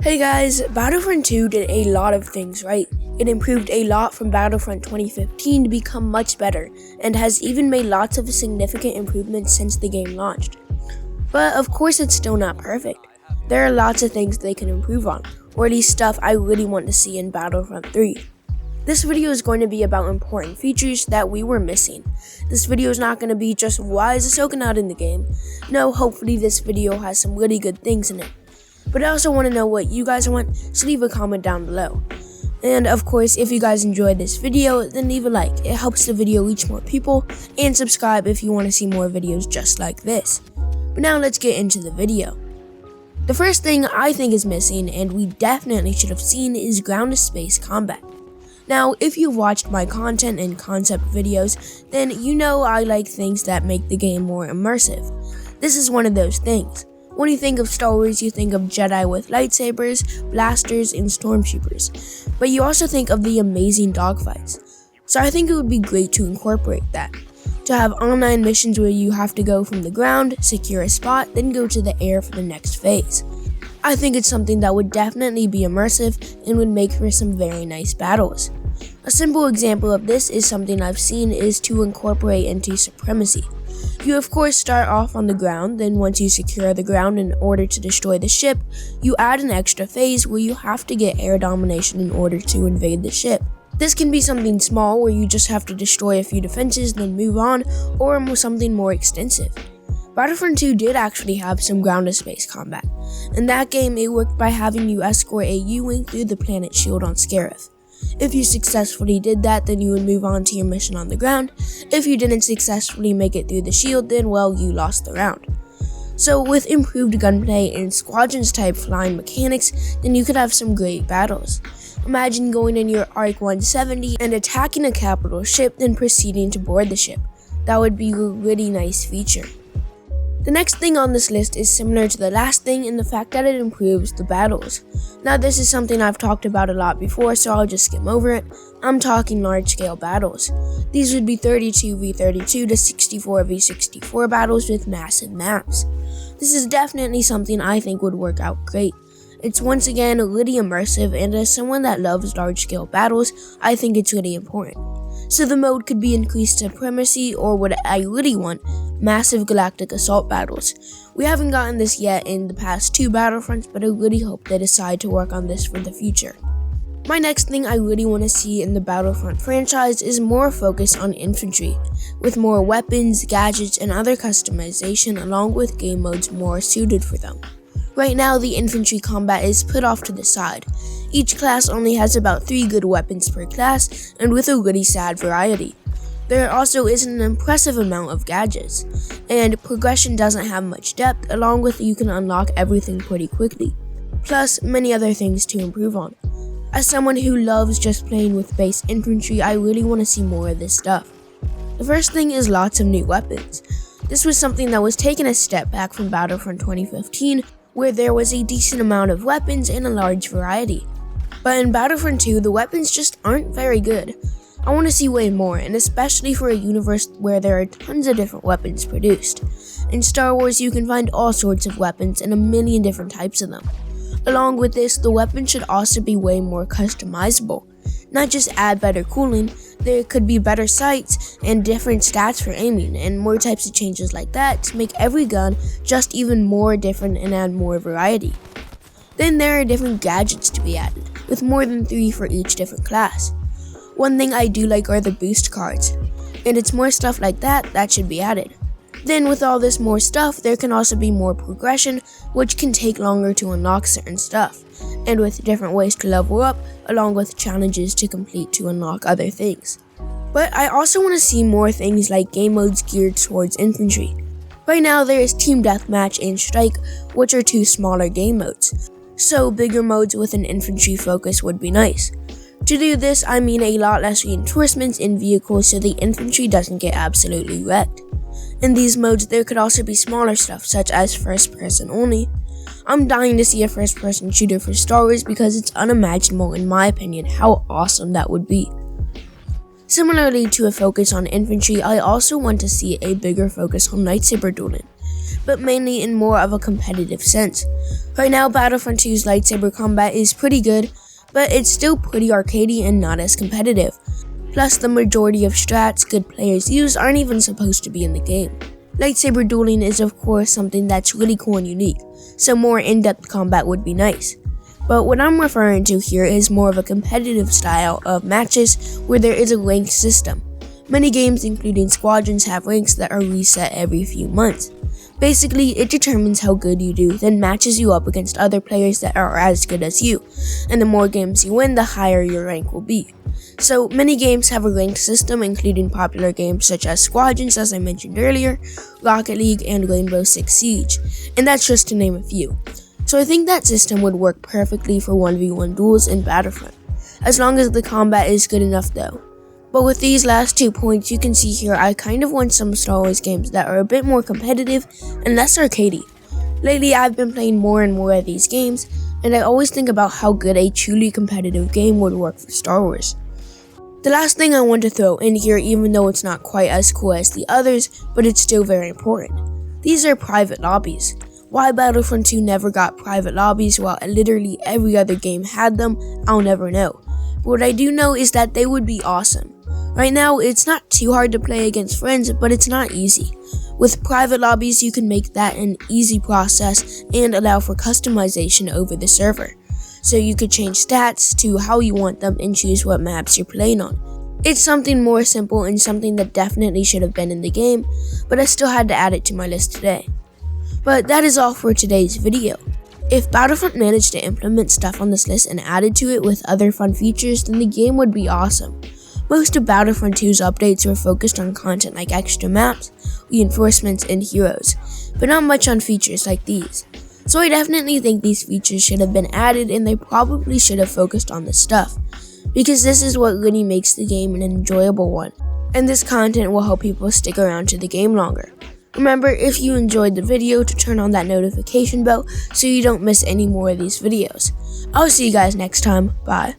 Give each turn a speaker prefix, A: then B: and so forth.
A: Hey guys, Battlefront 2 did a lot of things right. It improved a lot from Battlefront 2015 to become much better, and has even made lots of significant improvements since the game launched. But of course it's still not perfect. There are lots of things they can improve on, or at least stuff I really want to see in Battlefront 3. This video is going to be about important features that we were missing. This video is not going to be just why is Ahsoka not in the game. No, hopefully this video has some really good things in it. But I also want to know what you guys want, so leave a comment down below. And of course, if you guys enjoyed this video, then leave a like. It helps the video reach more people, and subscribe if you want to see more videos just like this. But now let's get into the video. The first thing I think is missing, and we definitely should have seen, is ground-to-space combat. Now, if you've watched my content and concept videos, then you know I like things that make the game more immersive. This is one of those things. When you think of Star Wars, you think of Jedi with lightsabers, blasters, and stormtroopers. But you also think of the amazing dogfights. So I think it would be great to incorporate that. To have online missions where you have to go from the ground, secure a spot, then go to the air for the next phase. I think it's something that would definitely be immersive and would make for some very nice battles. A simple example of this is something I've seen is to incorporate into Supremacy. You of course start off on the ground, then once you secure the ground in order to destroy the ship, you add an extra phase where you have to get air domination in order to invade the ship. This can be something small where you just have to destroy a few defenses then move on, or something more extensive. Battlefront 2 did actually have some ground-to-space combat. In that game, it worked by having you escort a U-Wing through the planet Shield on Scarif. If you successfully did that, then you would move on to your mission on the ground. If you didn't successfully make it through the shield, then well, you lost the round. So with improved gunplay and squadrons type flying mechanics, then you could have some great battles. Imagine going in your ARC 170 and attacking a capital ship, then proceeding to board the ship. That would be a really nice feature. The next thing on this list is similar to the last thing in the fact that it improves the battles. Now this is something I've talked about a lot before, so I'll just skim over it. I'm talking large-scale battles. These would be 32v32 to 64v64 battles with massive maps. This is definitely something I think would work out great. It's once again really immersive, and as someone that loves large-scale battles, I think it's really important. So the mode could be increased to Supremacy, or what I really want, massive galactic assault battles. We haven't gotten this yet in the past two Battlefronts, but I really hope they decide to work on this for the future. My next thing I really want to see in the Battlefront franchise is more focus on infantry, with more weapons, gadgets, and other customization along with game modes more suited for them. Right now, the infantry combat is put off to the side. Each class only has about 3 good weapons per class, and with a really sad variety. There also isn't an impressive amount of gadgets, and progression doesn't have much depth, along with you can unlock everything pretty quickly. Plus, many other things to improve on. As someone who loves just playing with base infantry, I really want to see more of this stuff. The first thing is lots of new weapons. This was something that was taken a step back from Battlefront 2015, where there was a decent amount of weapons and a large variety. But in Battlefront 2, the weapons just aren't very good. I want to see way more, and especially for a universe where there are tons of different weapons produced. In Star Wars, you can find all sorts of weapons and a million different types of them. Along with this, the weapons should also be way more customizable. Not just add better cooling, there could be better sights and different stats for aiming, and more types of changes like that to make every gun just even more different and add more variety. Then there are different gadgets to be added, with more than 3 for each different class. One thing I do like are the boost cards, and it's more stuff like that should be added. Then with all this more stuff, there can also be more progression, which can take longer to unlock certain stuff, and with different ways to level up, along with challenges to complete to unlock other things. But I also want to see more things like game modes geared towards infantry. Right now there is Team Deathmatch and Strike, which are 2 smaller game modes, so bigger modes with an infantry focus would be nice. To do this, I mean a lot less reinforcements in vehicles so the infantry doesn't get absolutely wrecked. In these modes, there could also be smaller stuff, such as first person only. I'm dying to see a first person shooter for Star Wars because it's unimaginable in my opinion how awesome that would be. Similarly to a focus on infantry, I also want to see a bigger focus on lightsaber dueling. but mainly in more of a competitive sense. Right now, Battlefront 2's lightsaber combat is pretty good, but it's still pretty arcadey and not as competitive. Plus, the majority of strats good players use aren't even supposed to be in the game. Lightsaber dueling is of course something that's really cool and unique, so more in-depth combat would be nice. But what I'm referring to here is more of a competitive style of matches where there is a ranked system. Many games, including squadrons, have ranks that are reset every few months. Basically, it determines how good you do, then matches you up against other players that are as good as you, and the more games you win, the higher your rank will be. So, many games have a ranked system, including popular games such as Squadrons, as I mentioned earlier, Rocket League, and Rainbow Six Siege, and that's just to name a few. So I think that system would work perfectly for 1v1 duels in Battlefront, as long as the combat is good enough though. But with these last 2 points you can see here, I kind of want some Star Wars games that are a bit more competitive and less arcadey. Lately I've been playing more and more of these games, and I always think about how good a truly competitive game would work for Star Wars. The last thing I want to throw in here, even though it's not quite as cool as the others, but it's still very important. These are private lobbies. Why Battlefront 2 never got private lobbies while literally every other game had them, I'll never know. But what I do know is that they would be awesome. Right now, it's not too hard to play against friends, but it's not easy. With private lobbies, you can make that an easy process and allow for customization over the server. So you could change stats to how you want them and choose what maps you're playing on. It's something more simple and something that definitely should have been in the game, but I still had to add it to my list today. But that is all for today's video. If Battlefront managed to implement stuff on this list and added to it with other fun features, then the game would be awesome. Most of Battlefront 2's updates were focused on content like extra maps, reinforcements, and heroes, but not much on features like these. So I definitely think these features should have been added, and they probably should have focused on this stuff, because this is what really makes the game an enjoyable one, and this content will help people stick around to the game longer. Remember, if you enjoyed the video, to turn on that notification bell so you don't miss any more of these videos. I'll see you guys next time. Bye.